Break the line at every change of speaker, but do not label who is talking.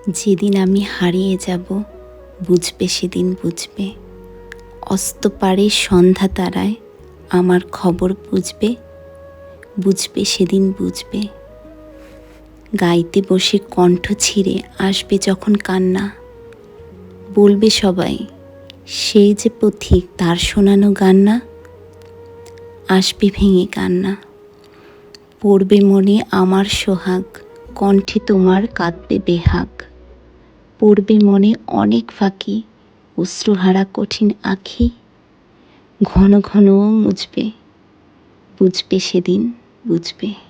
যেদিন আমি হারিয়ে যাব বুঝবে সেদিন বুঝবে, অস্ত পারে সন্ধ্যা তারায় আমার খবর বুঝবে, বুঝবে সেদিন বুঝবে। গাইতে বসে কণ্ঠ ছিঁড়ে আসবে যখন কান্না, বলবে সবাই সেই যে পথিক তার শোনানো গান না। আসবে ভেঙে কান্না, পড়বে মনে আমার সোহাগ, কণ্ঠে তোমার কাঁদবে বেহাগ। পড়বে মনে অনেক ফাঁকি, অশ্রুহারা কঠিন আঁখি, ঘন ঘন মুছবে, বুঝবে সেদিন বুঝবে।